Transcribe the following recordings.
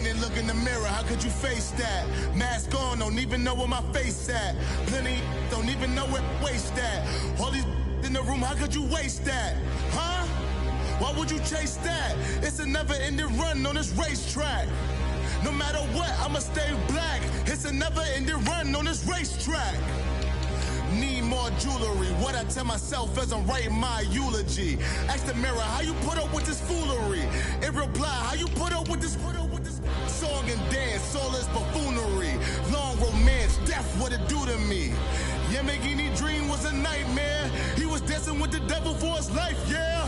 and look in the mirror, how could you face that? Mask on, don't even know where my face at. Plenty don't even know where waste at. All these in the room, how could you waste that? Huh? Why would you chase that? It's a never-ending run on this racetrack. No matter what, I'ma stay black. It's a never-ending run on this racetrack. Need more jewelry. What I tell myself as I'm writing my eulogy. Ask the mirror, how you put up with this foolery? In reply, how you put up with this song and dance, all this buffoonery. Long romance, death, what it do to me? Yamagini dream was a nightmare. He was dancing with the devil for his life, yeah.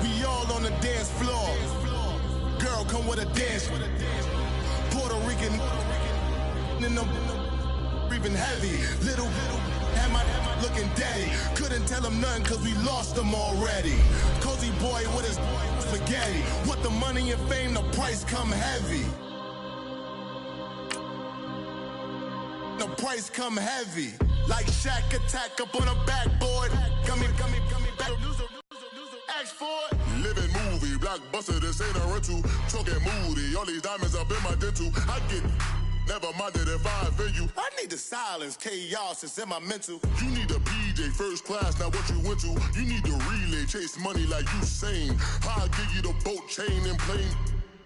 We all on the dance floor. Girl, come with a dance. Puerto Rican in them breathing heavy. Little am I looking daddy. Couldn't tell him nothing cause we lost him already. Cozy boy with his spaghetti. What the money and fame, the price come heavy. The price come heavy. Like Shaq attack up on a backboard. Gummy, back. Ask for it. Living movie, blockbuster, this ain't a rental. Talking moody, all these diamonds up in my dental. I get never minded if I offend you. I need the silence, chaos is in my mental. You need a PJ, first class, not what you went to. You need the relay, chase money like you sane. I'll give you the boat, chain, and plane.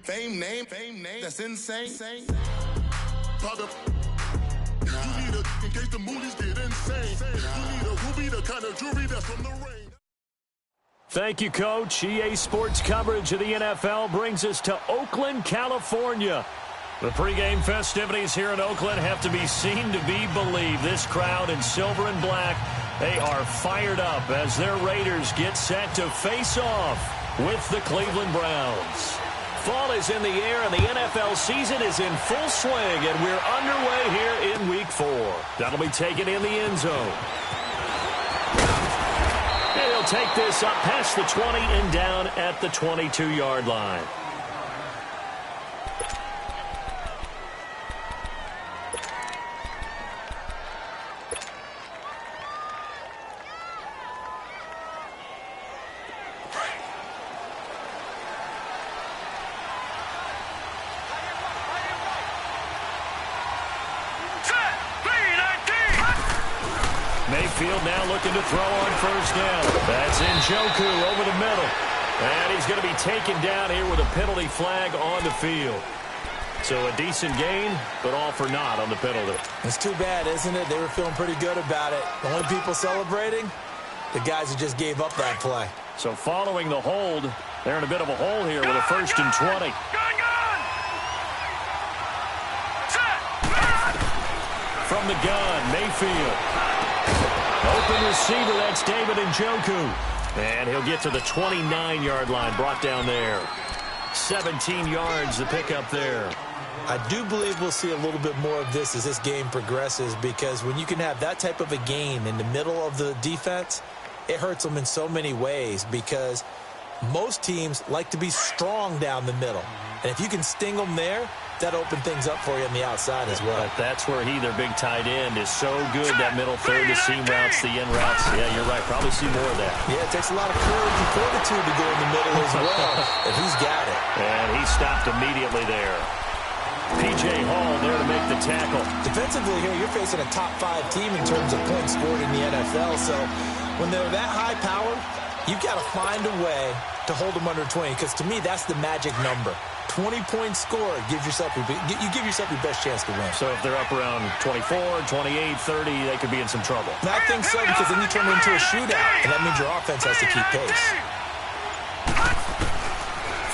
Fame name, that's insane. Pop up. You need a, in case the movies get insane. You need a ruby, the kind of jewelry that's from the rain. Thank you, Coach. EA Sports coverage of the NFL brings us to Oakland, California. The pregame festivities here in Oakland have to be seen to be believed. This crowd in silver and black, they are fired up as their Raiders get set to face off with the Cleveland Browns. Fall is in the air and the NFL season is in full swing, and we're underway here in Week 4. That'll be taken in the end zone. And he'll take this up past the 20 and down at the 22-yard line. Mayfield now looking to throw on first down. That's Njoku over the middle. And he's going to be taken down here with a penalty flag on the field. So a decent gain, but all for naught on the penalty. It's too bad, isn't it? They were feeling pretty good about it. The only people celebrating, the guys who just gave up that play. So following the hold, they're in a bit of a hole here with a 1st and 20. From the gun, Mayfield. Open receiver, that's David Njoku. And he'll get to the 29-yard line, brought down there. 17 yards to pick up there. I do believe we'll see a little bit more of this as this game progresses, because when you can have that type of a gain in the middle of the defense, it hurts them in so many ways, because most teams like to be strong down the middle. And if you can sting them there, that open things up for you on the outside as well. But that's where their big tight end, is so good, that middle third, the seam routes, the in routes. Yeah, you're right. Probably see more of that. Yeah, it takes a lot of courage and fortitude to go in the middle as well. And he's got it. And he stopped immediately there. P.J. Hall there to make the tackle. Defensively here, you're facing a top 5 team in terms of points scored in the NFL. So when they're that high powered, you've got to find a way to hold them under 20, because to me, that's the magic number. 20-point score, you give yourself your best chance to win. So if they're up around 24, 28, 30, they could be in some trouble. I think so, because then you turn it into a shootout, and that means your offense has to keep pace.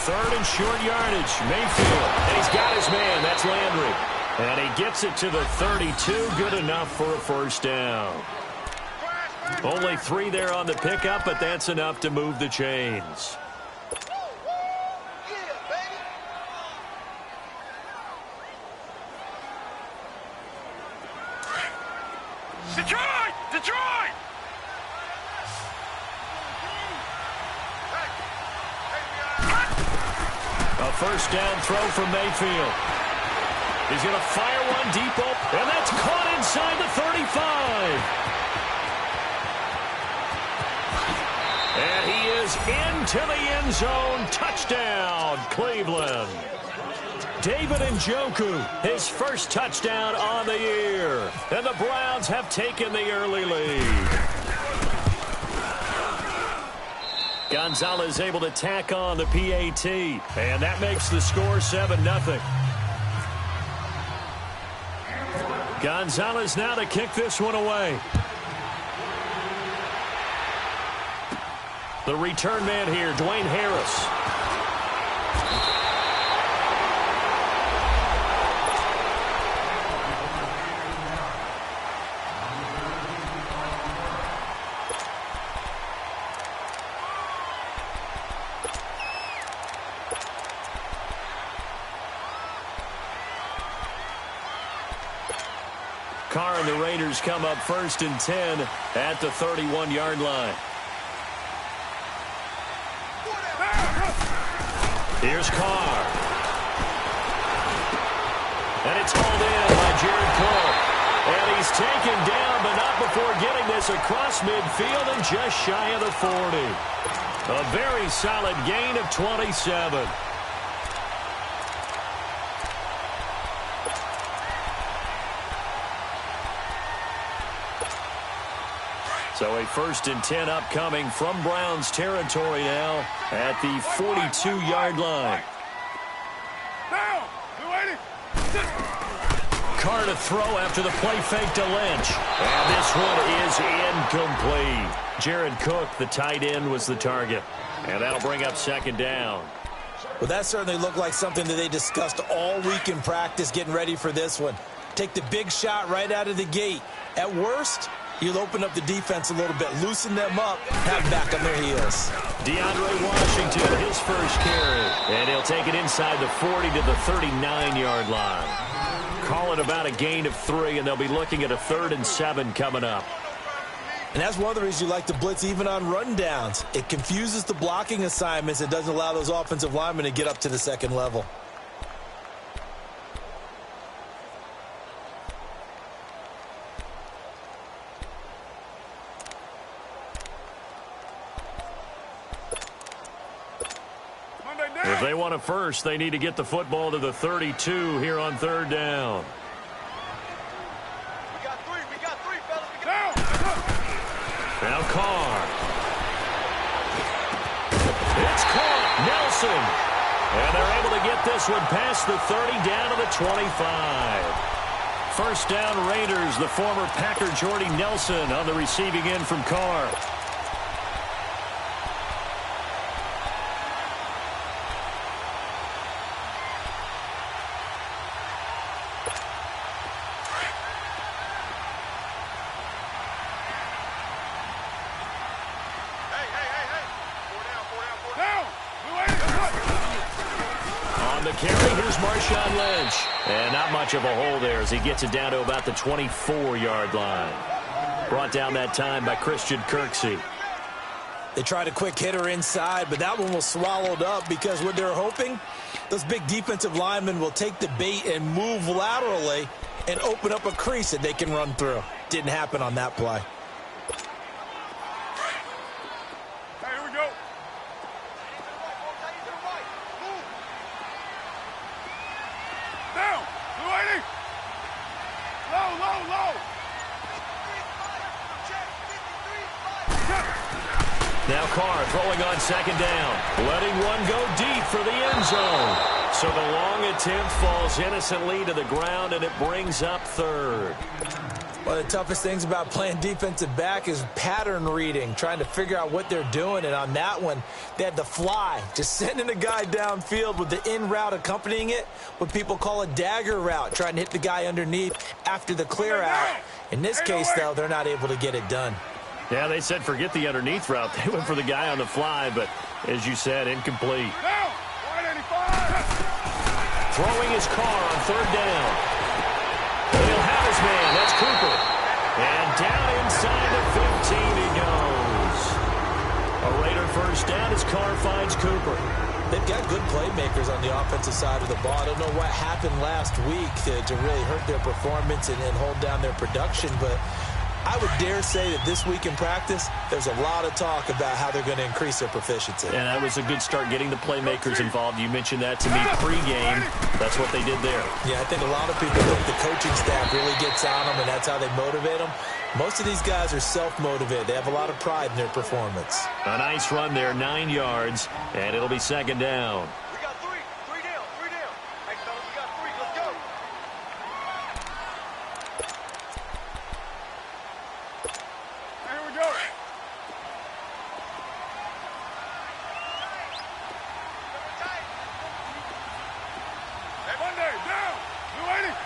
3rd and short yardage, Mayfield. And he's got his man, that's Landry. And he gets it to the 32, good enough for a 1st down. Only 3 there on the pickup, but that's enough to move the chains. Detroit! A 1st down throw from Mayfield. He's going to fire one deep open, and that's caught inside the 35. And he is into the end zone. Touchdown, Cleveland. David Njoku, his first touchdown on the year. And the Browns have taken the early lead. Gonzalez able to tack on the PAT. And that makes the score 7-0. Gonzalez now to kick this one away. The return man here, Dwayne Harris. Carr and the Raiders come up 1st and 10 at the 31-yard line. Here's Carr. And it's hauled in by Jared Cook. And he's taken down, but not before getting this across midfield and just shy of the 40. A very solid gain of 27. So a 1st and 10 upcoming from Browns territory now at the 42-yard line. Carr to throw after the play fake to Lynch. And this one is incomplete. Jared Cook, the tight end, was the target. And that'll bring up 2nd down. Well, that certainly looked like something that they discussed all week in practice getting ready for this one. Take the big shot right out of the gate. At worst, you'll open up the defense a little bit, loosen them up, have back on their heels. DeAndre Washington, his first carry. And he'll take it inside the 40 to the 39-yard line. Call it about a gain of 3, and they'll be looking at a 3rd and 7 coming up. And that's one of the reasons you like to blitz even on rundowns. It confuses the blocking assignments. It doesn't allow those offensive linemen to get up to the 2nd level. If they want a first, they need to get the football to the 32 here on 3rd down. We got three, fellas. Now Carr. It's caught. Nelson. And they're able to get this one past the 30 down to the 25. 1st down Raiders. The former Packer Jordy Nelson on the receiving end from Carr. And not much of a hole there as he gets it down to about the 24-yard line. Brought down that time by Christian Kirksey. They tried a quick hitter inside, but that one was swallowed up because what they're hoping, those big defensive linemen will take the bait and move laterally and open up a crease that they can run through. Didn't happen on that play. Now Carr throwing on 2nd down. Letting one go deep for the end zone. So the long attempt falls innocently to the ground, and it brings up 3rd. One of the toughest things about playing defensive back is pattern reading, trying to figure out what they're doing. And on that one, they had the fly, just sending a guy downfield with the in route accompanying it, what people call a dagger route, trying to hit the guy underneath after the clear out. In this case, though, they're not able to get it done. Yeah, they said forget the underneath route. They went for the guy on the fly, but as you said, incomplete. Throwing his Carr on 3rd down. He'll have his man. That's Cooper. And down inside the 15 he goes. A Raider 1st down as Carr finds Cooper. They've got good playmakers on the offensive side of the ball. I don't know what happened last week to really hurt their performance and hold down their production, but I would dare say that this week in practice, there's a lot of talk about how they're going to increase their proficiency. And that was a good start getting the playmakers involved. You mentioned that to me pregame. That's what they did there. Yeah, I think a lot of people think the coaching staff really gets on them, and that's how they motivate them. Most of these guys are self-motivated. They have a lot of pride in their performance. A nice run there, 9 yards, and it'll be second down. We got three. Three down. Three down. Hey, fellas, we got three. Let's go. Here we go. Hey, Monday, down. New 80.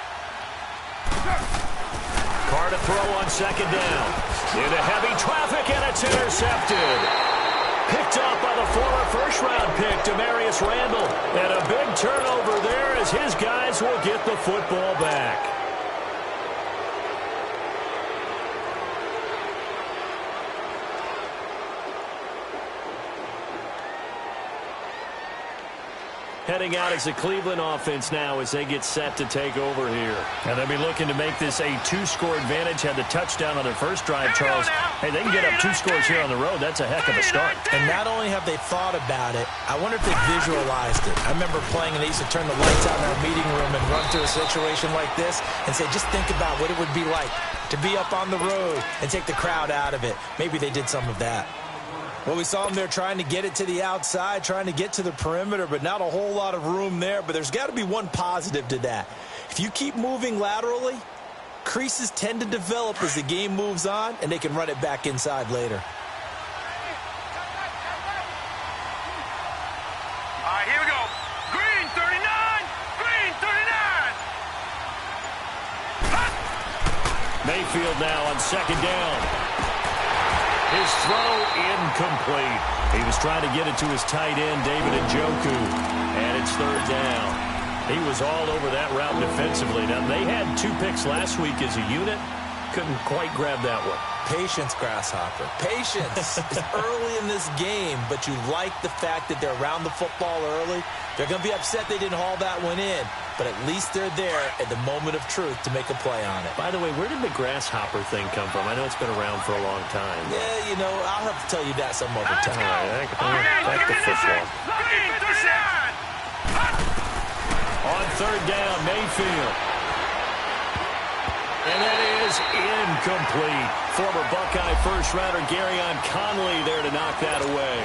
Carr to throw on second down. Into heavy traffic, and it's intercepted. Picked off by the former first-round pick, Demarius Randall. And a big turnover there as his guys will get the football back. Heading out as a Cleveland offense now as they get set to take over here. And they'll be looking to make this a 2-score advantage. Had the touchdown on their first drive, Charles. Hey, they can get up 2 scores here on the road. That's a heck of a start. And not only have they thought about it, I wonder if they visualized it. I remember playing, and they used to turn the lights out in our meeting room and run through a situation like this and say, just think about what it would be like to be up on the road and take the crowd out of it. Maybe they did some of that. Well, we saw them there trying to get it to the outside, trying to get to the perimeter, but not a whole lot of room there. But there's got to be one positive to that. If you keep moving laterally, creases tend to develop as the game moves on, and they can run it back inside later. All right, here we go. Green 39. Green 39. Mayfield now on second down. His throw incomplete. He was trying to get it to his tight end, David Njoku, and it's third down. He was all over that route defensively. Now, they had 2 picks last week as a unit. Couldn't quite grab that one. Patience, Grasshopper. Patience. It's early in this game, but you like the fact that they're around the football early. They're going to be upset they didn't haul that one in, but at least they're there at the moment of truth to make a play on it. By the way, where did the Grasshopper thing come from? I know it's been around for a long time. Yeah, you know, I'll have to tell you that some other time. Back to football. On third down, Mayfield. And that is incomplete. Former Buckeye first-rounder Garyon Conley there to knock that away.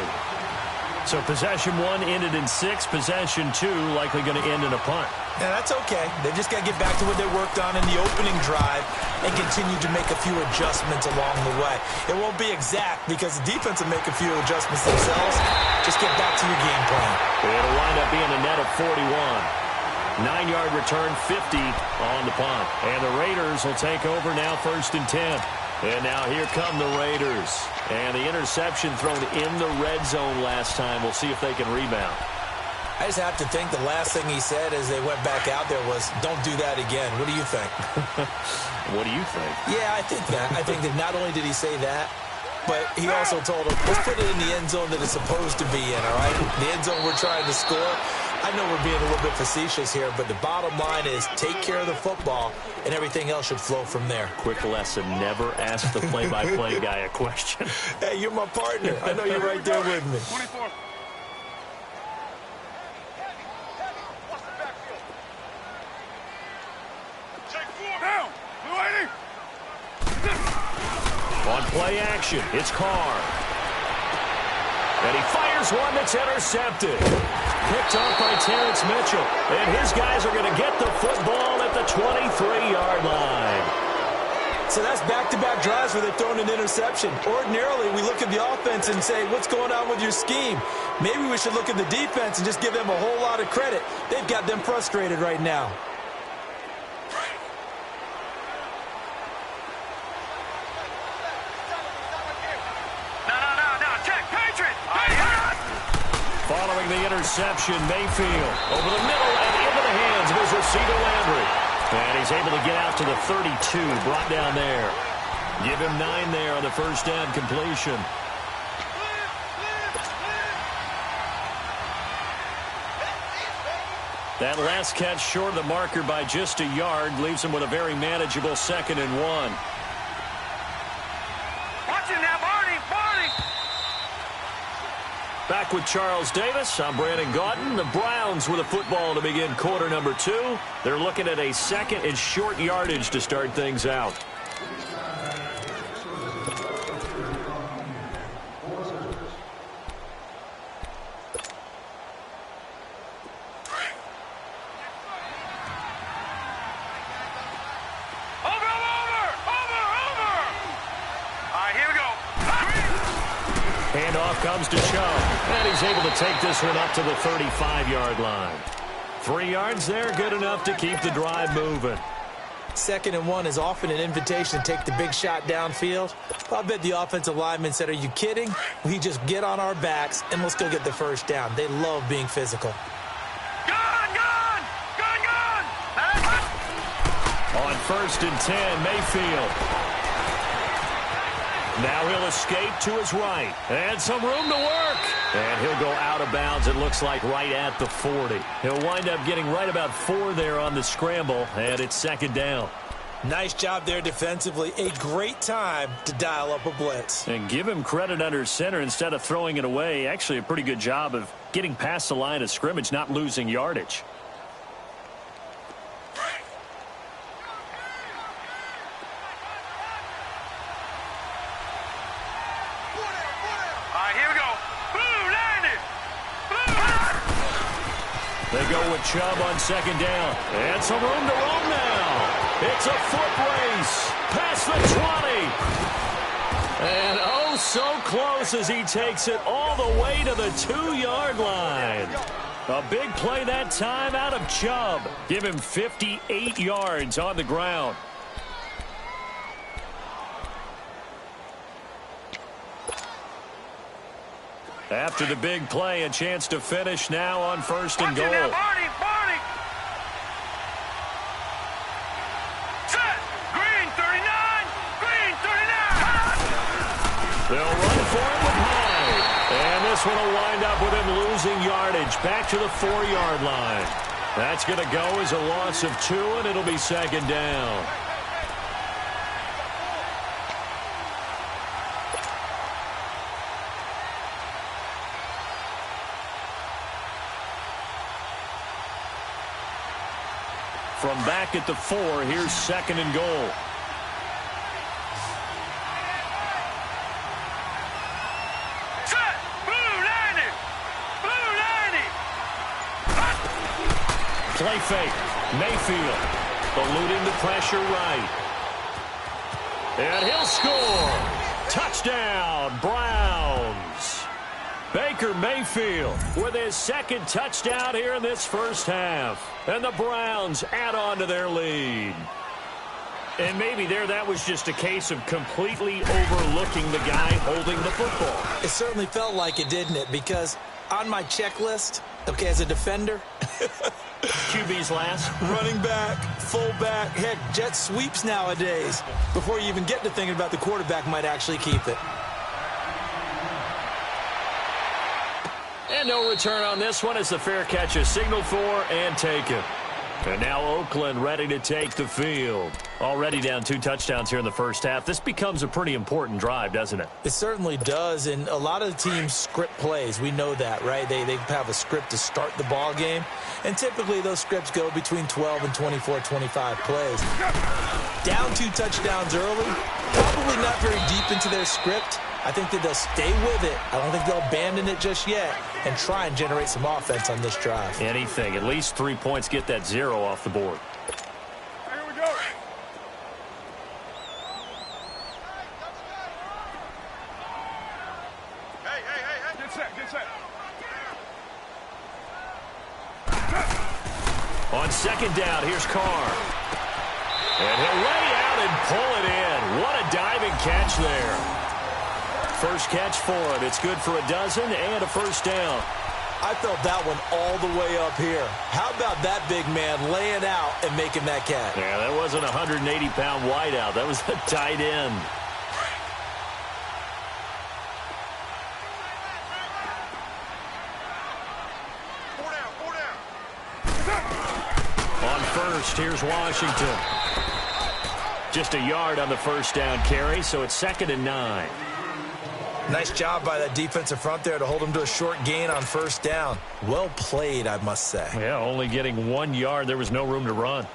So possession 1 ended in 6. Possession 2 likely going to end in a punt. Yeah, that's okay. They've just got to get back to what they worked on in the opening drive and continue to make a few adjustments along the way. It won't be exact because the defense will make a few adjustments themselves. Just get back to your game plan. It'll wind up being a net of 41. 9-yard return, 50 on the punt. And the Raiders will take over now, 1st and 10. And now here come the Raiders. And the interception thrown in the red zone last time. We'll see if they can rebound. I just have to think the last thing he said as they went back out there was, don't do that again. What do you think? What do you think? Yeah, I think that. I think that not only did he say that, but he also told him, let's put it in the end zone that it's supposed to be in, all right? The end zone we're trying to score. I know we're being a little bit facetious here, but the bottom line is take care of the football, and everything else should flow from there. Quick lesson, never ask the play-by-play guy a question. Hey, you're my partner. I know you're right there with me. 24. Watch the backfield. Take 4. Down. Blue 80. On play action, it's Carr. And he fires one that's intercepted. Picked off by Terrence Mitchell. And his guys are going to get the football at the 23-yard line. So that's back-to-back drives where they've thrown an interception. Ordinarily, we look at the offense and say, what's going on with your scheme? Maybe we should look at the defense and just give them a whole lot of credit. They've got them frustrated right now. Following the interception, Mayfield over the middle and into the hands of his receiver, Landry. And he's able to get out to the 32, brought down there. Give him 9 there on the first down completion. That last catch short of the marker by just a yard leaves him with a very manageable 2nd and 1. Back with Charles Davis, I'm Brandon Gaudin. The Browns with a football to begin quarter number 2. They're looking at a second and short yardage to start things out. Handoff comes to Chubb, and he's able to take this one up to the 35-yard line. 3 yards there, good enough to keep the drive moving. 2nd and 1 is often an invitation to take the big shot downfield. I bet the offensive lineman said, are you kidding? We just get on our backs, and let's go get the first down. They love being physical. Gun! On 1st and 10, Mayfield. Now he'll escape to his right. And some room to work. And he'll go out of bounds, it looks like, right at the 40. He'll wind up getting right about 4 there on the scramble, and it's 2nd down. Nice job there defensively. A great time to dial up a blitz. And give him credit under center instead of throwing it away. Actually, a pretty good job of getting past the line of scrimmage, not losing yardage. They go with Chubb on 2nd down. And some room to roam now. It's a foot race. Past the 20. And oh, so close as he takes it all the way to the 2-yard line. A big play that time out of Chubb. Give him 58 yards on the ground. After the big play, a chance to finish now on 1st and goal. Barney! Set! Green 39! Green 39! They'll run for it with Hyde. And this one will wind up with him losing yardage back to the 4-yard line. That's going to go as a loss of 2, and it'll be 2nd down. From back at the 4, here's 2nd and goal. Set! Blue 90! Blue 90! Play fake. Mayfield eluding the pressure right. And he'll score. Touchdown, Browns. Baker Mayfield with his 2nd touchdown here in this first half. And the Browns add on to their lead. And maybe that was just a case of completely overlooking the guy holding the football. It certainly felt like it, didn't it? Because on my checklist, okay, as a defender, QB's last. running back, fullback, heck, jet sweeps nowadays. Before you even get to thinking about the quarterback might actually keep it. And no return on this one as the fair catch is signaled for and taken. And now Oakland ready to take the field. Already down 2 touchdowns here in the first half. This becomes a pretty important drive, doesn't it? It certainly does, and a lot of the teams script plays. We know that, right? They have a script to start the ball game, and typically those scripts go between 12 and 24, 25 plays. Down 2 touchdowns early, probably not very deep into their script. I think that they'll stay with it. I don't think they'll abandon it just yet and try and generate some offense on this drive. Anything. At least 3 points, get that 0 off the board. Here we go. Hey. Get set. On 2nd down, here's Carr. And he'll lay out and pull it in. What a diving catch there. First catch for him. It's good for a dozen and a first down. I felt that one all the way up here. How about that big man laying out and making that catch? Yeah, that wasn't a 180-pound wideout. That was a tight end. Four down. On 1st, here's Washington. Just a yard on the first down carry, so it's 2nd and 9. Nice job by that defensive front there to hold him to a short gain on first down. Well played, I must say. Yeah, only getting 1 yard. There was no room to run.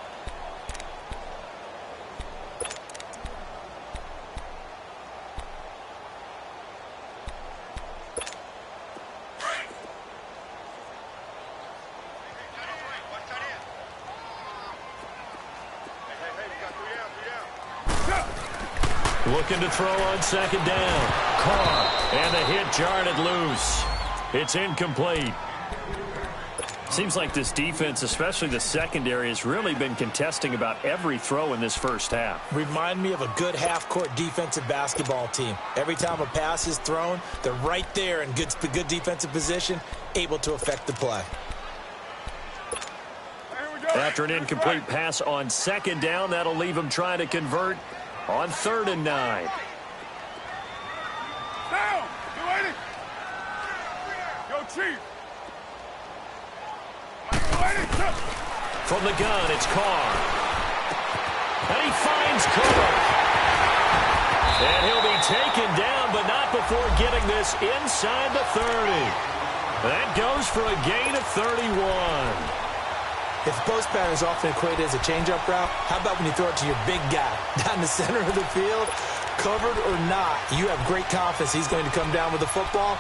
Looking to throw on second down. Carr, and the hit jarred it loose. It's incomplete. Seems like this defense, especially the secondary, has really been contesting about every throw in this first half. Remind me of a good half-court defensive basketball team. Every time a pass is thrown, they're right there in good defensive position, able to affect the play. After an incomplete pass on second down, that'll leave them trying to convert on 3rd and 9. Down! Yo, Chief! From the gun, it's Carr. And he finds Cook. And he'll be taken down, but not before getting this inside the 30. That goes for a gain of 31. If the post pattern is often equated as a change-up route, how about when you throw it to your big guy down the center of the field? Covered or not, you have great confidence he's going to come down with the football.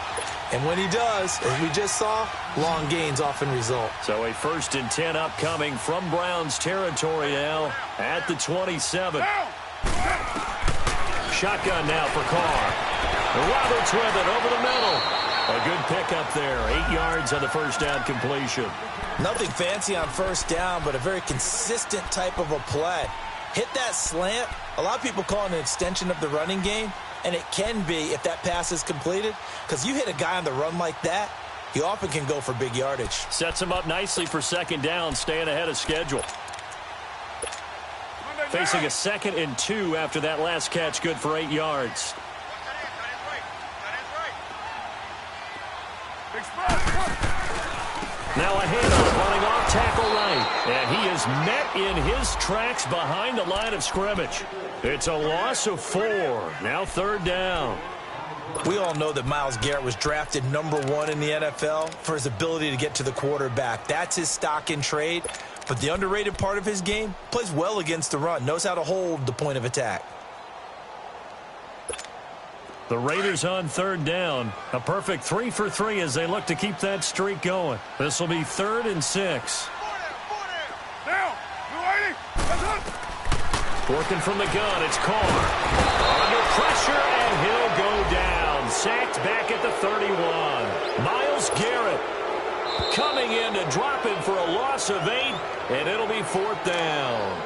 And when he does, as we just saw, long gains often result. So a 1st and 10 upcoming from Browns territory now at the 27. Shotgun now for Carr. Roberts with it over the middle. A good pickup there. 8 yards on the first down completion. Nothing fancy on first down, but a very consistent type of a play. Hit that slant. A lot of people call it an extension of the running game, and it can be if that pass is completed, because you hit a guy on the run like that, he often can go for big yardage. Sets him up nicely for second down, staying ahead of schedule. Facing a 2nd and 2 after that last catch, good for 8 yards. Now a handoff running off tackle right. And he is met in his tracks behind the line of scrimmage. It's a loss of 4. Now 3rd down. We all know that Myles Garrett was drafted #1 in the NFL for his ability to get to the quarterback. That's his stock in trade. But the underrated part of his game, plays well against the run, knows how to hold the point of attack. The Raiders on 3rd down. A perfect 3 for 3 as they look to keep that streak going. This will be 3rd and 6. Working from the gun, it's Carr. Under pressure, and he'll go down. Sacked back at the 31. Myles Garrett coming in to drop him for a loss of 8, and it'll be 4th down.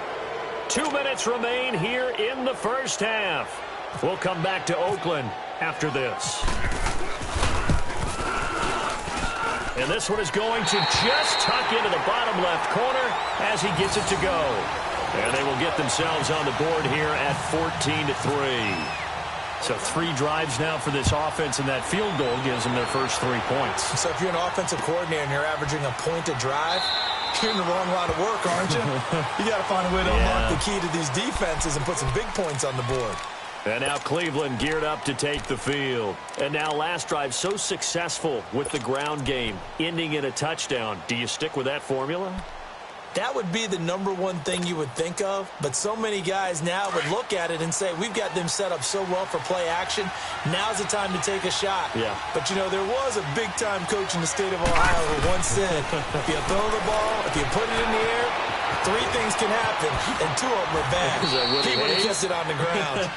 2 minutes remain here in the first half. We'll come back to Oakland after this. And this one is going to just tuck into the bottom left corner as he gets it to go. And they will get themselves on the board here at 14-3. So 3 drives now for this offense, and that field goal gives them their first 3 points. So if you're an offensive coordinator and you're averaging a point a drive, you're in the wrong line of work, aren't you? You got to find a way to unlock the key to these defenses and put some big points on the board. And now Cleveland geared up to take the field. And now last drive so successful with the ground game, ending in a touchdown. Do you stick with that formula? That would be the #1 thing you would think of, but so many guys now would look at it and say, we've got them set up so well for play action, now's the time to take a shot. Yeah. But, you know, there was a big-time coach in the state of Ohio who once said, if you throw the ball, if you put it in the air, 3 things can happen, and 2 of them are bad. He would have kept it on the ground.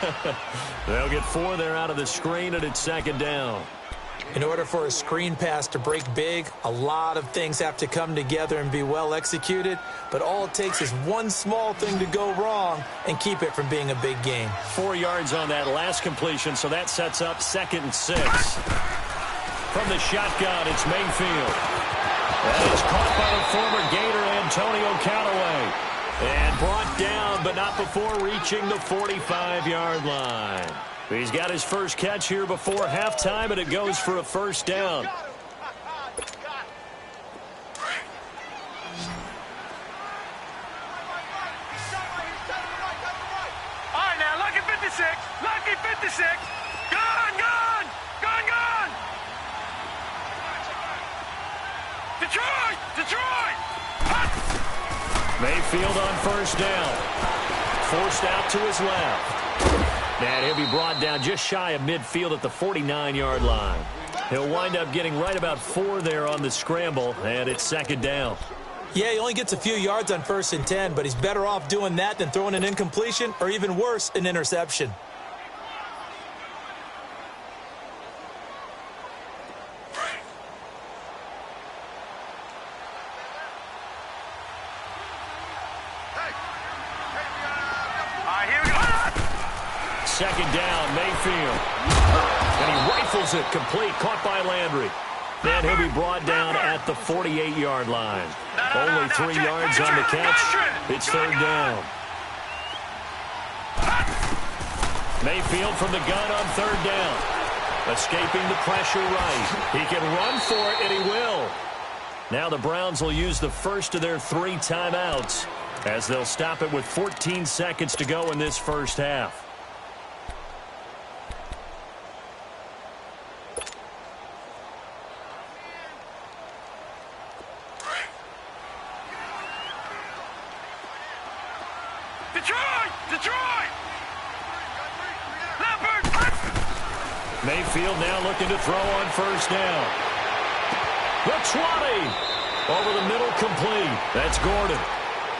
They'll get 4 there out of the screen, and it's 2nd down. In order for a screen pass to break big, a lot of things have to come together and be well executed, but all it takes is one small thing to go wrong and keep it from being a big gain. 4 yards on that last completion, so that sets up 2nd and 6. From the shotgun, it's Mayfield. And it's caught by the former Gator Antonio Callaway. And brought down, but not before reaching the 45-yard line. He's got his first catch here before halftime, and it goes for a first down. All right, now, lucky 56. Lucky 56. Gone, gone, gone. Detroit! Mayfield on first down. Forced out to his left. And he'll be brought down just shy of midfield at the 49-yard line. He'll wind up getting right about 4 there on the scramble, and it's second down. Yeah, he only gets a few yards on 1st and 10, but he's better off doing that than throwing an incompletion or even worse, an interception. Second down, Mayfield. And he rifles it complete, caught by Landry. And he'll be brought down at the 48-yard line. Only 3 yards on the catch. It's third down. Mayfield from the gun on third down. Escaping the pressure right. He can run for it, and he will. Now the Browns will use the first of their 3 timeouts as they'll stop it with 14 seconds to go in this first half. Detroit! Mayfield now looking to throw on first down. The 20. Over the middle, complete. That's Gordon.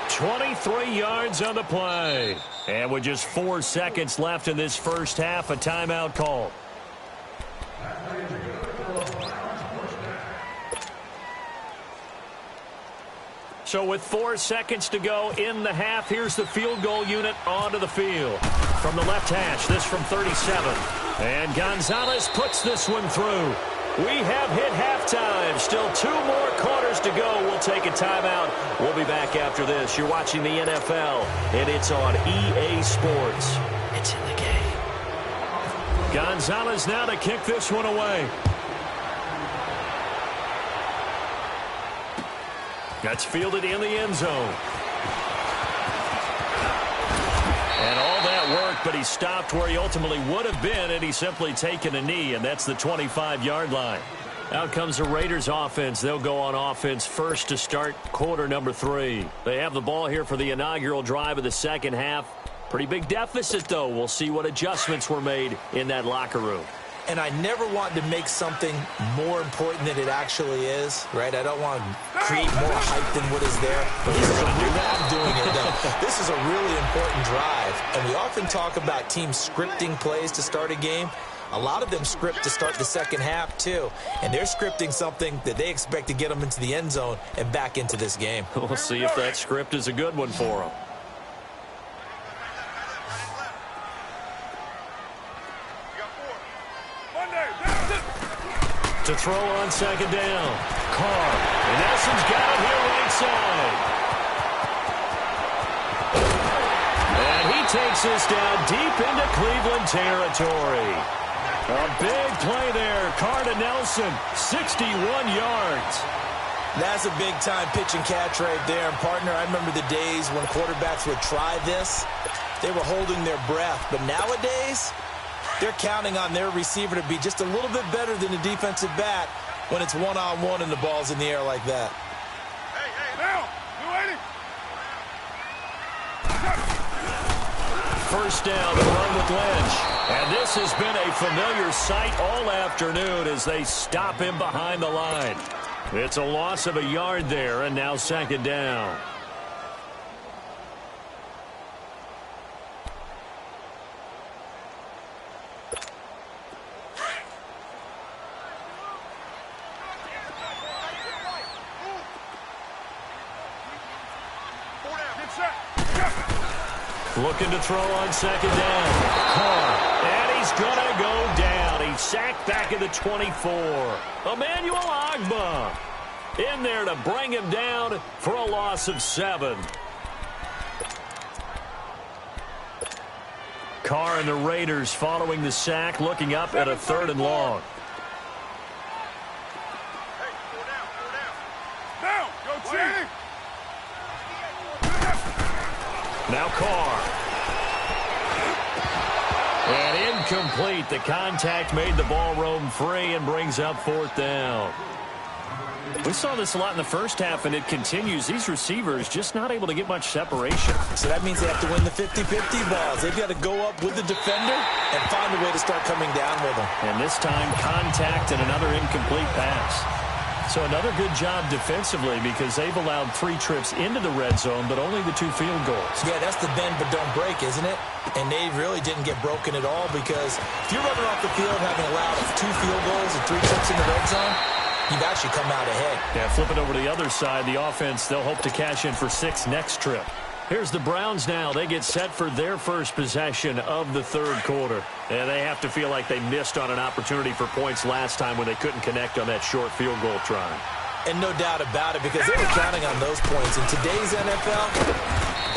23 yards on the play. And with just 4 seconds left in this first half, a timeout call. So with 4 seconds to go in the half, here's the field goal unit onto the field. From the left hash, this from 37. And Gonzalez puts this one through. We have hit halftime. Still 2 more quarters to go. We'll take a timeout. We'll be back after this. You're watching the NFL, and it's on EA Sports. It's in the game. Gonzalez now to kick this one away. That's fielded in the end zone. And all that work, but he stopped where he ultimately would have been, and he's simply taken a knee, and that's the 25-yard line. Out comes the Raiders offense. They'll go on offense first to start quarter number 3. They have the ball here for the inaugural drive of the second half. Pretty big deficit, though. We'll see what adjustments were made in that locker room. And I never want to make something more important than it actually is, right? I don't want to create more hype than what is there. But this is a I'm doing it, though. This is a really important drive. And we often talk about teams scripting plays to start a game. A lot of them script to start the second half, too. And they're scripting something that they expect to get them into the end zone and back into this game. We'll see if that script is a good one for them. To throw on second down. Carr. And Nelson's got it here right side. And he takes this down deep into Cleveland territory. A big play there. Carr to Nelson. 61 yards. That's a big-time pitch and catch right there. And, partner, I remember the days when quarterbacks would try this. They were holding their breath. But nowadays, they're counting on their receiver to be just a little bit better than the defensive back when it's one-on-one and the ball's in the air like that. Hey, now, you First down, the run with Lynch. And this has been a familiar sight all afternoon as they stop him behind the line. It's a loss of a yard there, and now second down. Looking to throw on second down. Carr. And he's going to go down. He's sacked back at the 24. Emmanuel Ogbah in there to bring him down for a loss of 7. Carr and the Raiders following the sack, looking up at a 3rd and long. Now Carr. And incomplete. The contact made the ball roam free and brings up 4th down. We saw this a lot in the first half, and it continues. These receivers just not able to get much separation. So that means they have to win the 50-50 balls. They've got to go up with the defender and find a way to start coming down with them. And this time, contact and another incomplete pass. So another good job defensively because they've allowed 3 trips into the red zone, but only the 2 field goals. Yeah, that's the bend but don't break, isn't it? And they really didn't get broken at all because if you're running off the field having allowed 2 field goals and 3 trips in the red zone, you've actually come out ahead. Yeah, flip it over to the other side. The offense, they'll hope to cash in for 6 next trip. Here's the Browns now. They get set for their first possession of the third quarter. And they have to feel like they missed on an opportunity for points last time when they couldn't connect on that short field goal try. And no doubt about it because they were counting on those points. In today's NFL,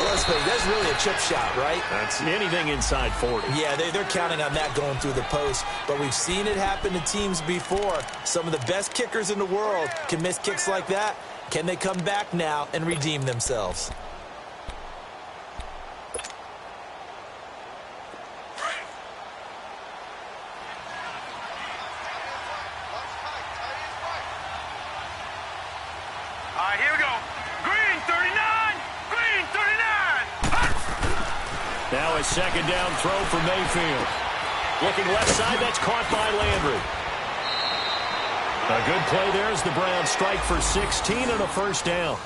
let's face it, that's really a chip shot, right? That's anything inside 40. Yeah, they're counting on that going through the post. But we've seen it happen to teams before. Some of the best kickers in the world can miss kicks like that. Can they come back now and redeem themselves? Here we go. Green 39. Green 39. Now a second down throw for Mayfield. Looking left side, that's caught by Landry. A good play there as the Browns strike for 16 and a first down.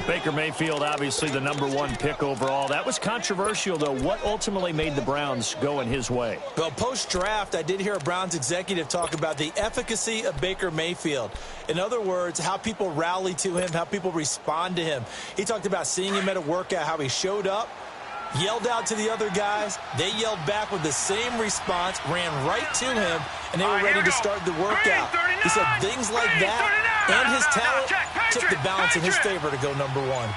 Baker Mayfield, obviously the #1 pick overall. That was controversial, though. What ultimately made the Browns go in his way? Well, post-draft, I did hear a Browns executive talk about the efficacy of Baker Mayfield. In other words, how people rally to him, how people respond to him. He talked about seeing him at a workout, how he showed up, yelled out to the other guys. They yelled back with the same response, ran right to him, and they were ready to start the workout. He said things like that and his talent tipped the balance in his favor to go #1.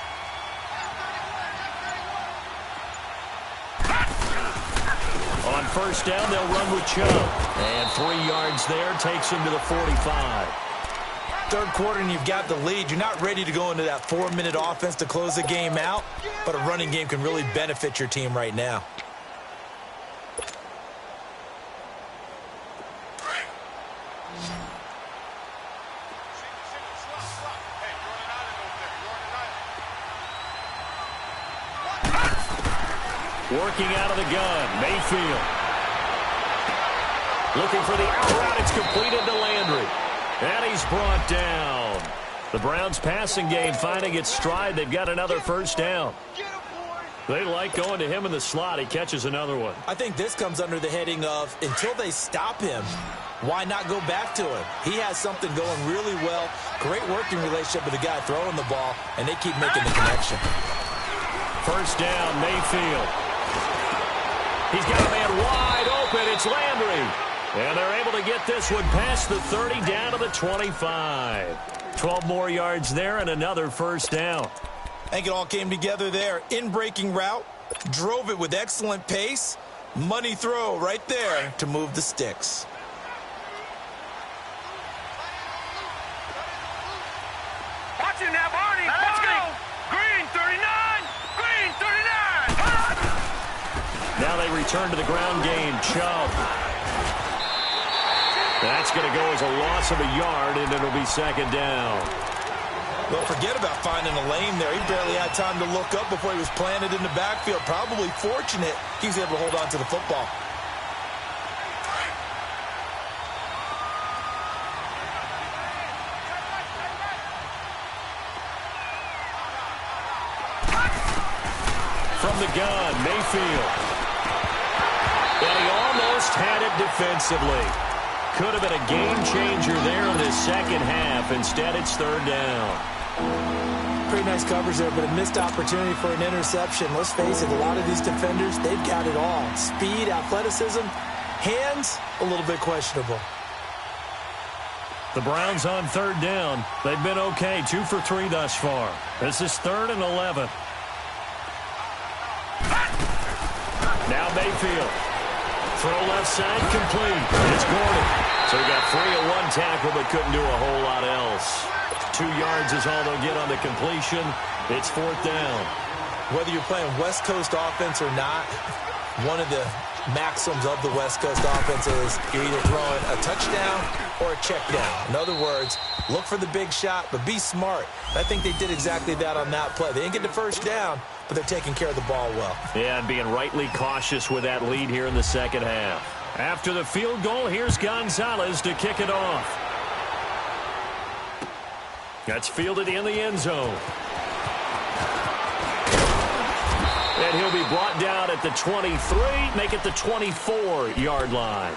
On first down, they'll run with Chubb. And 3 yards there, takes him to the 45. Third quarter and you've got the lead. You're not ready to go into that 4-minute offense to close the game out, but a running game can really benefit your team right now. Working out of the gun, Mayfield. Looking for the out route. It's completed to Landry. And he's brought down. The Browns passing game finding its stride. They've got another first down. They like going to him in the slot. He catches another one. I think this comes under the heading of until they stop him, why not go back to him? He has something going really well. Great working relationship with the guy throwing the ball, and they keep making the connection. First down, Mayfield. He's got a man wide open. It's Landry. And they're able to get this one past the 30 down to the 25. 12 more yards there and another first down. I think it all came together there. In-breaking route, drove it with excellent pace. Money throw right there to move the sticks. Watching that, Barney. Let's go. Green 39. Green 39. Now they return to the ground game. Chubb. That's going to go as a loss of a yard, and it'll be second down. Well, forget about finding a lane there. He barely had time to look up before he was planted in the backfield. Probably fortunate he was able to hold on to the football. From the gun, Mayfield. And he almost had it defensively. Could have been a game changer there in this second half. Instead, it's third down. Pretty nice coverage there, but a missed opportunity for an interception. Let's face it, a lot of these defenders, they've got it all. Speed, athleticism, hands, a little bit questionable. The Browns on third down. They've been okay, 2 for 3 thus far. This is 3rd and 11. Now Mayfield. Throw left side, complete. It's Gordon. So he got free of 1 tackle, but couldn't do a whole lot else. 2 yards is all they'll get on the completion. It's 4th down. Whether you're playing West Coast offense or not, one of the maxims of the West Coast offense is you're either throwing a touchdown or a check down. In other words, look for the big shot, but be smart. I think they did exactly that on that play. They didn't get the first down, but they're taking care of the ball well. Yeah, and being rightly cautious with that lead here in the second half. After the field goal, here's Gonzalez to kick it off. That's fielded in the end zone. And he'll be brought down at the 23, make it the 24-yard line.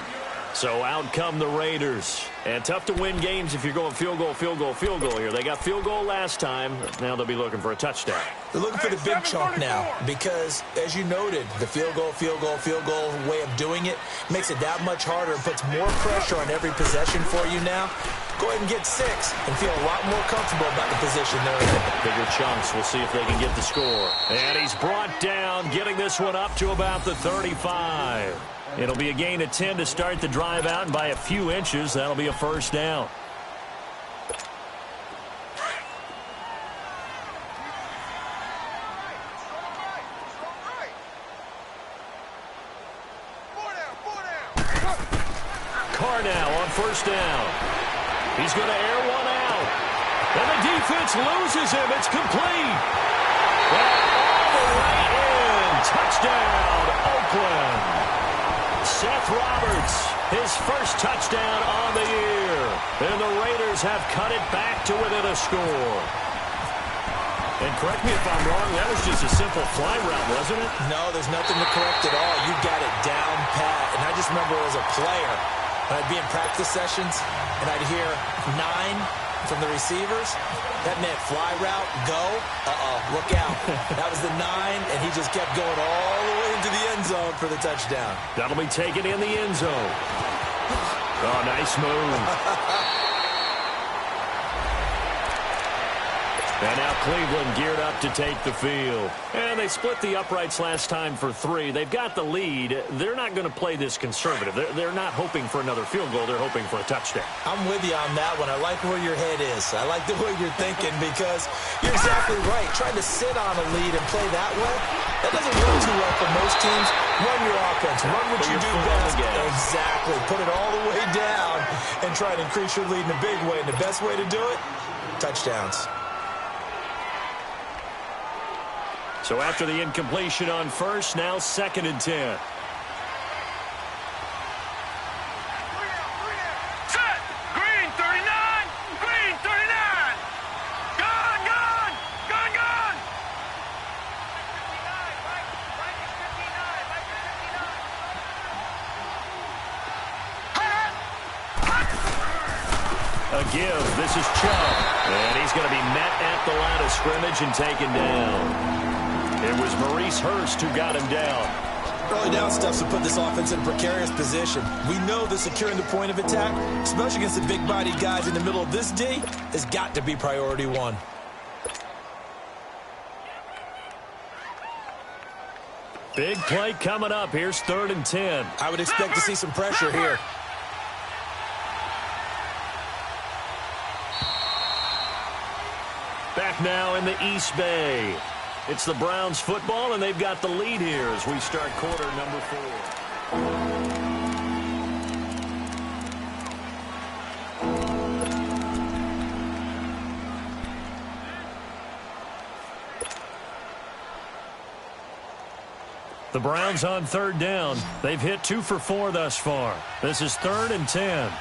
So out come the Raiders. And tough to win games if you're going field goal, field goal, field goal here. They got field goal last time. Now they'll be looking for a touchdown. They're looking for the big chunk now because, as you noted, the field goal way of doing it makes it that much harder and puts more pressure on every possession for you now. Go ahead and get 6 and feel a lot more comfortable about the position they're in. Bigger chunks. We'll see if they can get the score. And he's brought down, getting this one up to about the 35. It'll be a gain of 10 to start the drive out, and by a few inches, that'll be a first down. Carr now on first down. He's going to air one out. And the defense loses him. It's complete. And all the way in. Touchdown, Oakland. Seth Roberts, his first touchdown on the year. And the Raiders have cut it back to within a score. And correct me if I'm wrong, that was just a simple fly route, wasn't it? No, there's nothing to correct at all. You got it down pat. And I just remember as a player, when I'd be in practice sessions and I'd hear 9 from the receivers, that meant fly route, go, look out. That was the 9, and he just kept going all the way into the end zone for the touchdown. That'll be taken in the end zone. Oh, nice move. And now Cleveland geared up to take the field. And they split the uprights last time for 3. They've got the lead. They're not going to play this conservative. They're not hoping for another field goal. They're hoping for a touchdown. I'm with you on that one. I like where your head is. I like the way you're thinking because you're exactly right. Trying to sit on a lead and play that way, that doesn't work too well for most teams. Run your offense. Run what you do best. Exactly. Put it all the way down and try to increase your lead in a big way. And the best way to do it, touchdowns. So after the incompletion on first, now 2nd and 10. Set. Green 39. Green 39. Gone, gone. Gone, gone. A give. This is Chubb. And he's going to be met at the line of scrimmage and taken down. It was Maurice Hurst who got him down. Early down stuffs will put this offense in a precarious position. We know that securing the point of attack, especially against the big-bodied guys in the middle of this D, has got to be priority 1. Big play coming up. Here's 3rd and 10. I would expect to see some pressure here. Back now in the East Bay. It's the Browns football, and they've got the lead here as we start quarter number 4. The Browns on 3rd down. They've hit 2 for 4 thus far. This is 3rd and 10.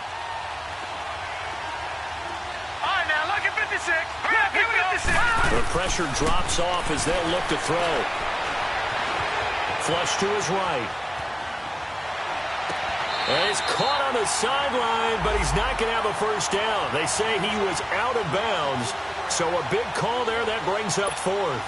The pressure drops off as they'll look to throw. Flush to his right. And he's caught on the sideline, but he's not going to have a first down. They say he was out of bounds, so a big call there that brings up 4th.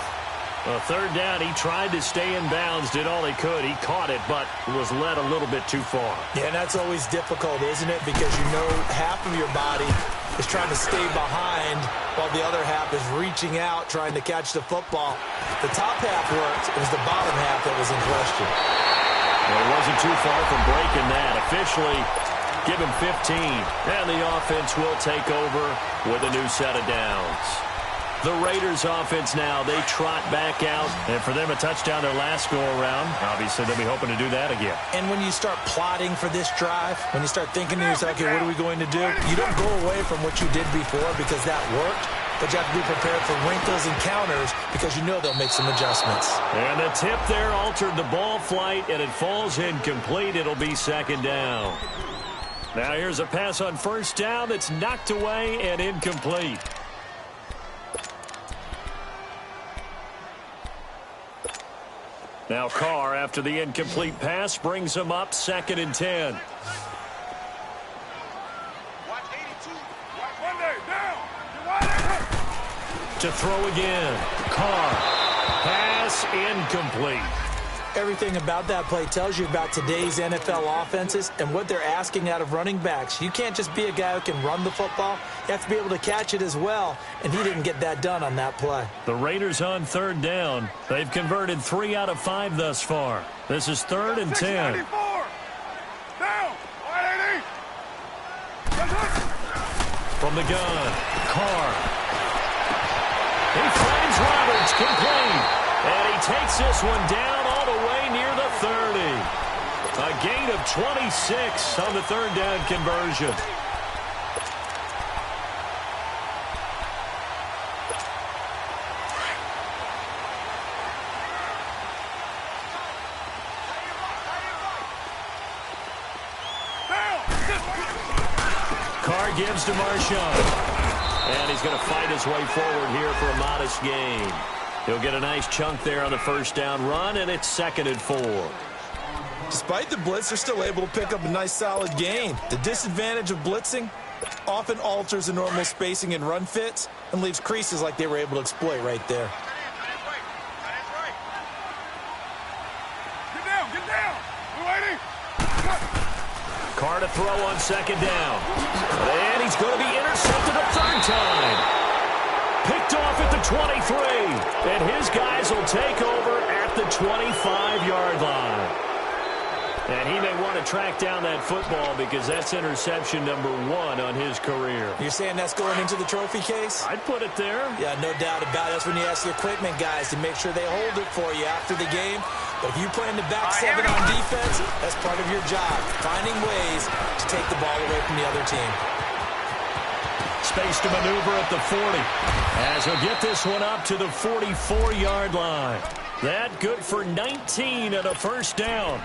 3rd down, he tried to stay in bounds, did all he could. He caught it, but was led a little bit too far. Yeah, and that's always difficult, isn't it? Because you know half of your body is trying to stay behind while the other half is reaching out, trying to catch the football. The top half worked. It was the bottom half that was in question. Well, it wasn't too far from breaking that. Officially, give him 15. And the offense will take over with a new set of downs. The Raiders offense now, they trot back out. And for them, a touchdown their last go-around. Obviously, they'll be hoping to do that again. And when you start plotting for this drive, when you start thinking to yourself, okay, what are we going to do? You don't go away from what you did before because that worked. But you have to be prepared for wrinkles and counters because you know they'll make some adjustments. And the tip there altered the ball flight, and it falls incomplete. It'll be second down. Now here's a pass on first down that's knocked away and incomplete. Now Carr, after the incomplete pass, brings him up 2nd and 10. To throw again. Carr. Pass incomplete. Everything about that play tells you about today's NFL offenses and what they're asking out of running backs. You can't just be a guy who can run the football. You have to be able to catch it as well, and he didn't get that done on that play. The Raiders on 3rd down. They've converted 3 out of 5 thus far. This is 3rd and 10. Down. From the gun, Carr. He finds Roberts, complete. And he takes this one down all the way near the 30. A gain of 26 on the 3rd down conversion. Carr gives to Marshawn. And he's going to fight his way forward here for a modest gain. He'll get a nice chunk there on the first down run, and it's 2nd and 4. Despite the blitz, they're still able to pick up a nice solid gain. The disadvantage of blitzing often alters the normal spacing and run fits and leaves creases like they were able to exploit right there. Get down. We're waiting. Carr to throw on 2nd down. And he's going to be intercepted a 3rd time. Picked off at the 23. And his guys will take over at the 25-yard line. And he may want to track down that football because that's interception number 1 on his career. You're saying that's going into the trophy case? I'd put it there. Yeah, no doubt about it. That's when you ask the equipment guys to make sure they hold it for you after the game. But if you play in the back 7 on defense, that's part of your job, finding ways to take the ball away from the other team. Space to maneuver at the 40. As he'll get this one up to the 44-yard line. That good for 19 and a first down.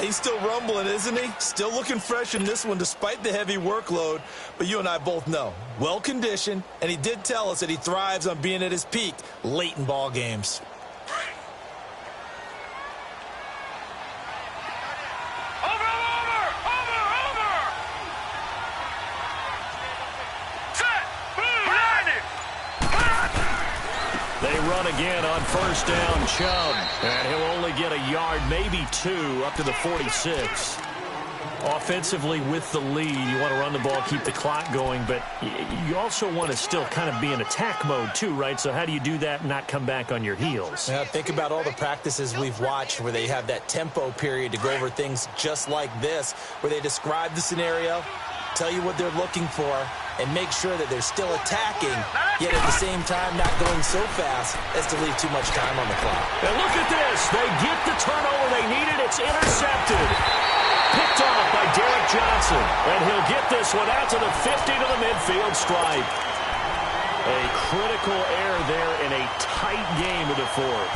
He's still rumbling, isn't he? Still looking fresh in this one despite the heavy workload. But you and I both know, well-conditioned, and he did tell us that he thrives on being at his peak late in ball games. Again on first down, Chubb. And he'll only get a yard, maybe 2, up to the 46. Offensively with the lead, you want to run the ball, keep the clock going, but you also want to still kind of be in attack mode too, right? So how do you do that and not come back on your heels? Yeah, think about all the practices we've watched where they have that tempo period to go over things just like this, where they describe the scenario, tell you what they're looking for, and make sure that they're still attacking, yet at the same time not going so fast as to leave too much time on the clock. And look at this. They get the turnover they needed. It's intercepted. Picked off by Derek Johnson. And he'll get this one out to the 50 to the midfield stripe. A critical error there in a tight game of the 4th.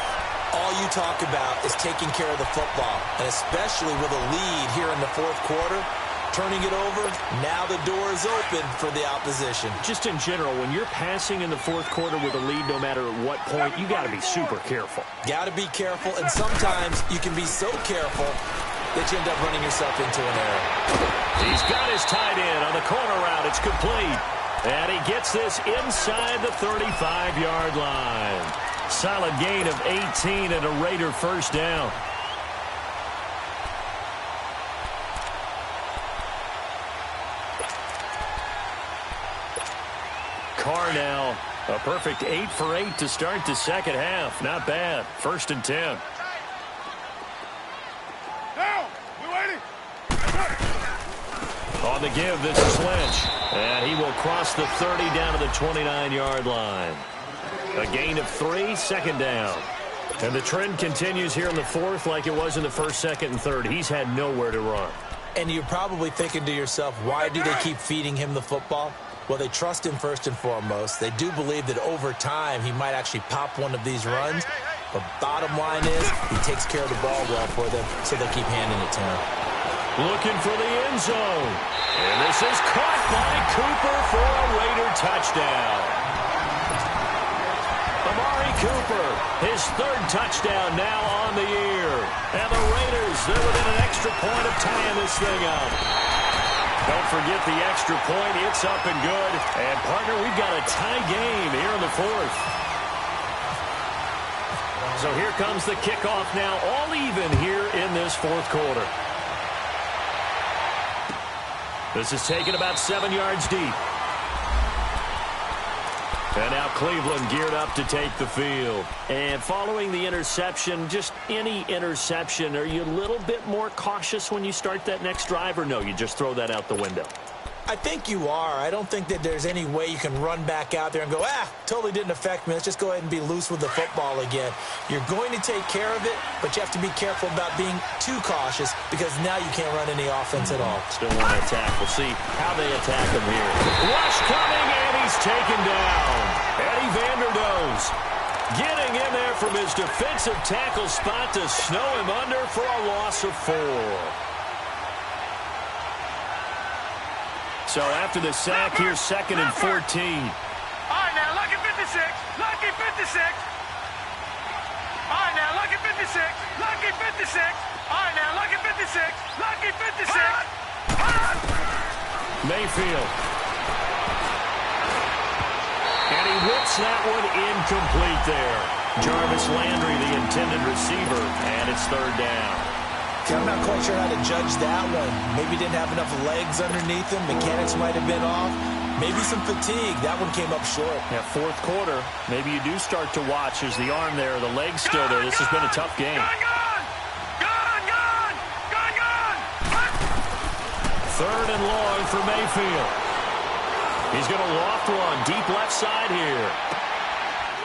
All you talk about is taking care of the football, and especially with a lead here in the 4th quarter, turning it over, now the door is open for the opposition. Just in general, when you're passing in the 4th quarter with a lead, no matter at what point, you got to be super careful. Got to be careful, and sometimes you can be so careful that you end up running yourself into an error. He's got his tight end on the corner route. It's complete. And he gets this inside the 35-yard line. Solid gain of 18 and a Raider first down. Carr now, a perfect 8 for 8 to start the second half. Not bad. 1st and 10. Down. We're waiting. On the give, this is Lynch. And he will cross the 30 down to the 29-yard line. A gain of 3, second down. And the trend continues here in the fourth like it was in the first, second, and third. He's had nowhere to run. And you're probably thinking to yourself, why do they keep feeding him the football? Well, they trust him first and foremost. They do believe that over time he might actually pop one of these runs. But bottom line is he takes care of the ball well for them, so they keep handing it to him. Looking for the end zone. And this is caught by Cooper for a Raider touchdown. Amari Cooper, his third touchdown now on the year. And the Raiders, they're within an extra point of tying this thing up. Don't forget the extra point. It's up and good. And, partner, we've got a tie game here in the fourth. So here comes the kickoff now, all even here in this fourth quarter. This is taken about 7 yards deep. And now Cleveland geared up to take the field. And following the interception, just any interception, are you a little bit more cautious when you start that next drive, or no, you just throw that out the window? I think you are. I don't think that there's any way you can run back out there and go, totally didn't affect me. Let's just go ahead and be loose with the football again. You're going to take care of it, but you have to be careful about being too cautious because now you can't run any offense at all. Still want to attack. We'll see how they attack him here. Rush coming, and he's taken down. Eddie Vanderdoes getting in there from his defensive tackle spot to snow him under for a loss of 4. So after the sack, here's 2nd and 14. All right, now, lucky 56. Lucky 56. All right, now, lucky 56. Lucky 56. All right, now, lucky 56. Lucky 56. Mayfield. And he whips that one incomplete there. Jarvis Landry, the intended receiver, and it's 3rd down. I'm not quite sure how to judge that one. Maybe didn't have enough legs underneath him. Mechanics might have been off. Maybe some fatigue. That one came up short. Yeah, fourth quarter, maybe you do start to watch as the arm there, the leg's still there. This has been a tough game. Third and long for Mayfield. He's going to loft one deep left side here.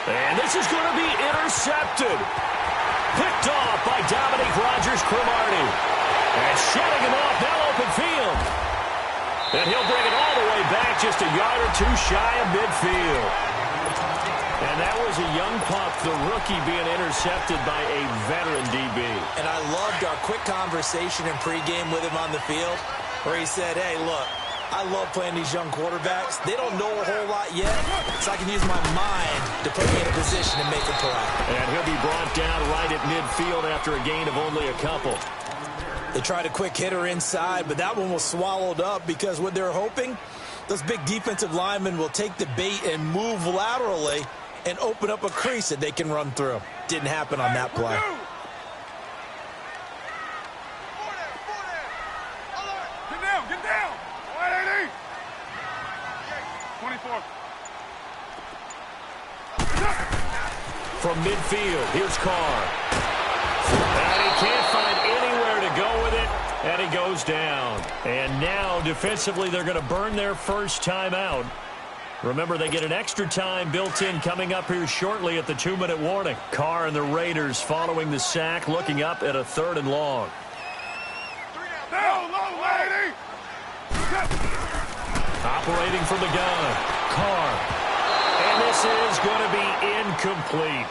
And this is going to be intercepted. Picked off by Dominique Rodgers-Cromartie. And shutting him off, now open field. And he'll bring it all the way back just a yard or two shy of midfield. And that was a young pup, the rookie, being intercepted by a veteran DB. And I loved our quick conversation in pregame with him on the field where he said, hey, look, I love playing these young quarterbacks. They don't know a whole lot yet, so I can use my mind to put me in a position to make a play. And he'll be brought down right at midfield after a gain of only a couple. They tried a quick hitter inside, but that one was swallowed up because what they're hoping, those big defensive linemen will take the bait and move laterally and open up a crease that they can run through. Didn't happen on that play. Get down. 180. 24. From midfield, here's Carr. And he can't find anywhere to go with it, and he goes down. And now, defensively, they're going to burn their first timeout. Remember, they get an extra time built in coming up here shortly at the 2-minute warning. Carr and the Raiders following the sack, looking up at a 3rd and long. Operating from the gun, Carr. And this is going to be incomplete.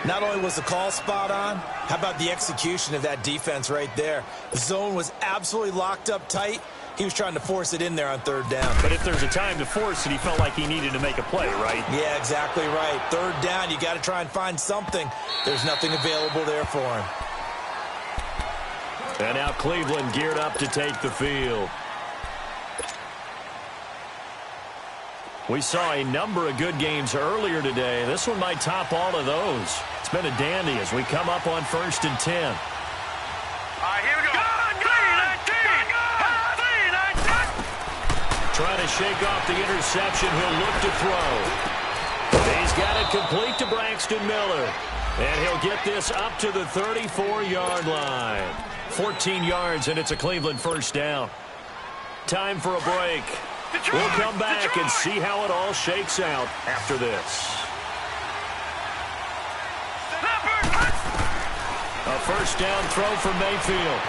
Not only was the call spot on, how about the execution of that defense right there? The zone was absolutely locked up tight. He was trying to force it in there on 3rd down. But if there's a time to force it, he felt like he needed to make a play, right? Yeah, exactly right. 3rd down, you got to try and find something. There's nothing available there for him. And now Cleveland geared up to take the field. We saw a number of good games earlier today. This one might top all of those. It's been a dandy as we come up on 1st and 10. All right, here we go. Trying to shake off the interception. He'll look to throw. He's got it complete to Braxton Miller. And he'll get this up to the 34-yard line. 14 yards, and it's a Cleveland first down. Time for a break. We'll come back and see how it all shakes out after this. A first down throw for Mayfield.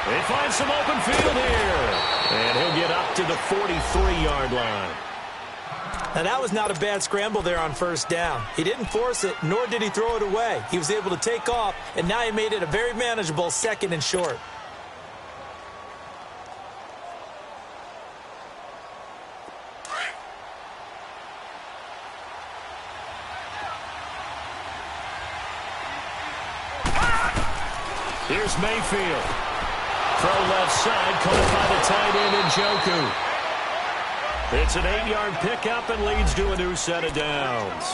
They find some open field here. And he'll get up to the 43-yard line. Now, that was not a bad scramble there on first down. He didn't force it, nor did he throw it away. He was able to take off, and now he made it a very manageable 2nd and short. Here's Mayfield. Throw left side, caught by the tight end Njoku. It's an 8-yard pickup and leads to a new set of downs.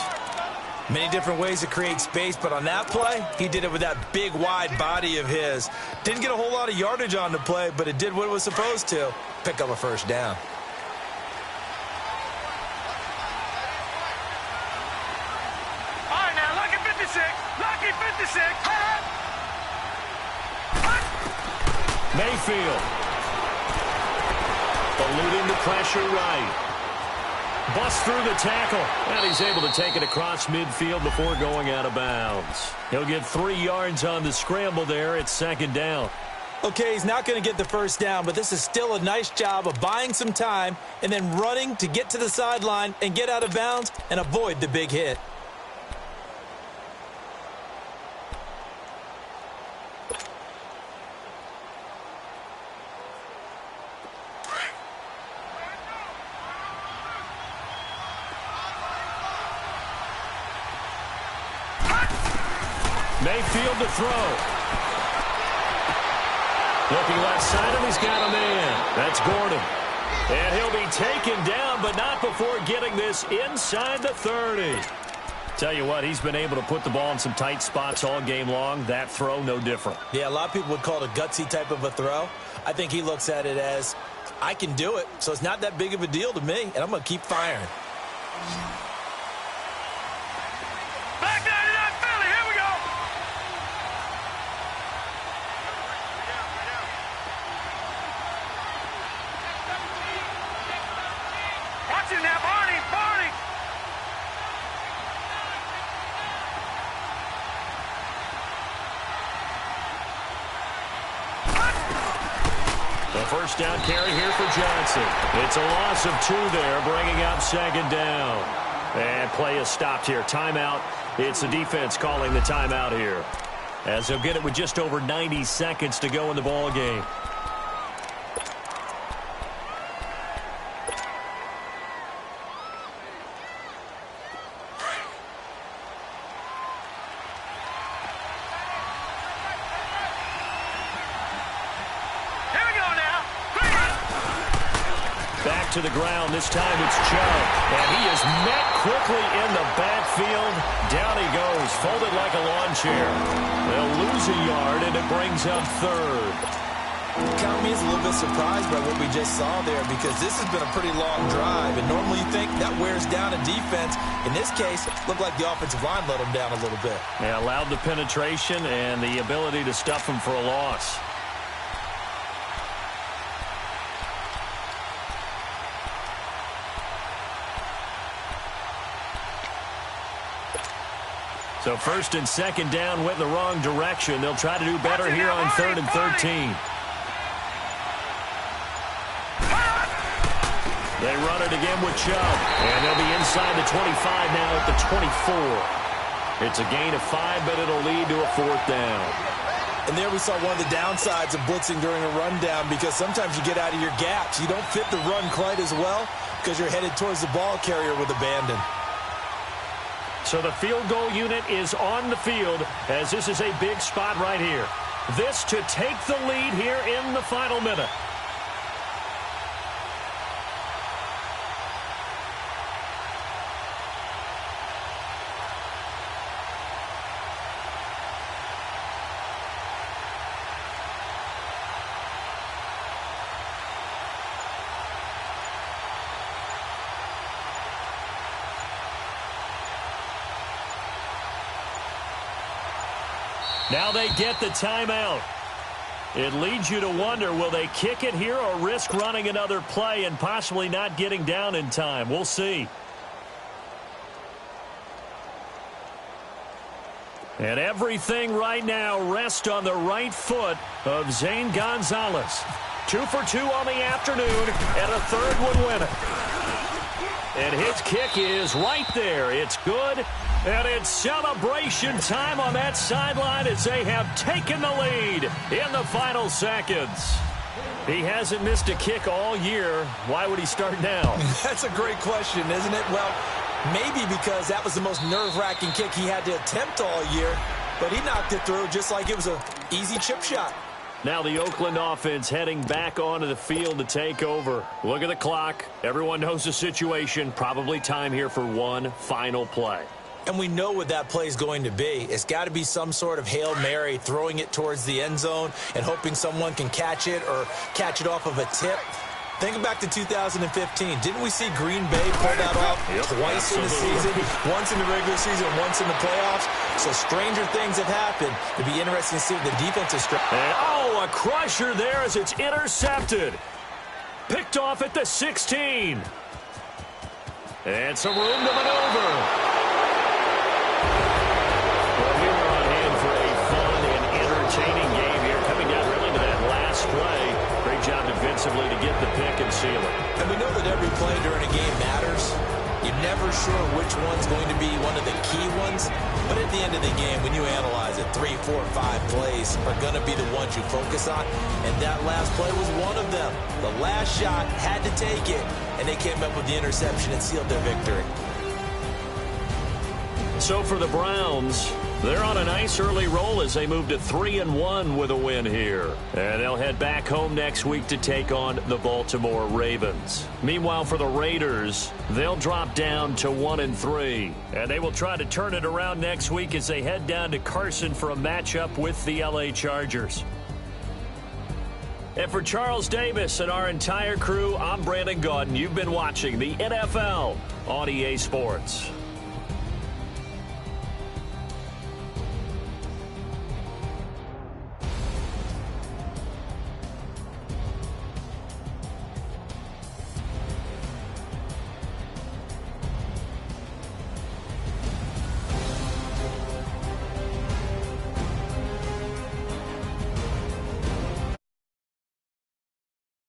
Many different ways to create space, but on that play, he did it with that big, wide body of his. Didn't get a whole lot of yardage on the play, but it did what it was supposed to. Pick up a first down. All right, now, lucky 56. Lucky 56. Mayfield. Eluding the pressure right. Busts through the tackle. And he's able to take it across midfield before going out of bounds. He'll get 3 yards on the scramble there. It's 2nd down. Okay, he's not going to get the first down, but this is still a nice job of buying some time and then running to get to the sideline and get out of bounds and avoid the big hit. Mayfield to throw. Looking left side, and he's got a man. That's Gordon. And he'll be taken down, but not before getting this inside the 30. Tell you what, he's been able to put the ball in some tight spots all game long. That throw, no different. Yeah, a lot of people would call it a gutsy type of a throw. I think he looks at it as, I can do it, so it's not that big of a deal to me, and I'm going to keep firing. Back 99 Philly, here we go. Watch it now, Barney. The first down carry here for Johnson. It's a loss of 2 there, bringing up 2nd down. And play is stopped here. Timeout. It's the defense calling the timeout here, as they'll get it with just over 90 seconds to go in the ball game. To the ground. This time it's Chubb. And he is met quickly in the backfield. Down he goes, folded like a lawn chair. They'll lose a yard, and it brings up 3rd. Count me as a little bit surprised by what we just saw there, because this has been a pretty long drive, and normally you think that wears down a defense. In this case, it looked like the offensive line let them down a little bit. Yeah, allowed the penetration and the ability to stuff them for a loss. So 1st and 2nd down went in the wrong direction. They'll try to do better here on 3rd and 13. They run it again with Chubb. And they'll be inside the 25 now at the 24. It's a gain of 5, but it'll lead to a 4th down. And there we saw one of the downsides of blitzing during a rundown, because sometimes you get out of your gaps. You don't fit the run quite as well because you're headed towards the ball carrier with abandon. So the field goal unit is on the field, as this is a big spot right here. This to take the lead here in the final minute. Now they get the timeout. It leads you to wonder, will they kick it here or risk running another play and possibly not getting down in time? We'll see. And everything right now rests on the right foot of Zane Gonzalez. 2 for 2 on the afternoon, and a third would win it. And his kick is right there. It's good, and it's celebration time on that sideline as they have taken the lead in the final seconds. He hasn't missed a kick all year. Why would he start now? That's a great question, isn't it? Well, maybe because that was the most nerve-wracking kick he had to attempt all year, but he knocked it through just like it was an easy chip shot. Now the Oakland offense heading back onto the field to take over. Look at the clock. Everyone knows the situation. Probably time here for one final play. And we know what that play is going to be. It's got to be some sort of Hail Mary, throwing it towards the end zone and hoping someone can catch it or catch it off of a tip. Think back to 2015. Didn't we see Green Bay pull that off twice in the season? Once in the regular season, once in the playoffs. So stranger things have happened. It'd be interesting to see what the defensive a crusher there as it's intercepted. Picked off at the 16. And some room to maneuver. Well, we were on hand for a fun and entertaining game here, coming down really to that last play. Great job defensively to get the pick and seal it. And we know that every play during a game matters. You're never sure which one's going to be one of the key ones. But at the end of the game, when you analyze it, 3, 4, 5 plays are going to be the ones you focus on. And that last play was one of them. The last shot had to take it, and they came up with the interception and sealed their victory. So for the Browns, they're on a nice early roll as they move to 3-1 with a win here. And they'll head back home next week to take on the Baltimore Ravens. Meanwhile, for the Raiders, they'll drop down to 1-3. And they will try to turn it around next week as they head down to Carson for a matchup with the LA Chargers. And for Charles Davis and our entire crew, I'm Brandon Gaudin. You've been watching the NFL on EA Sports.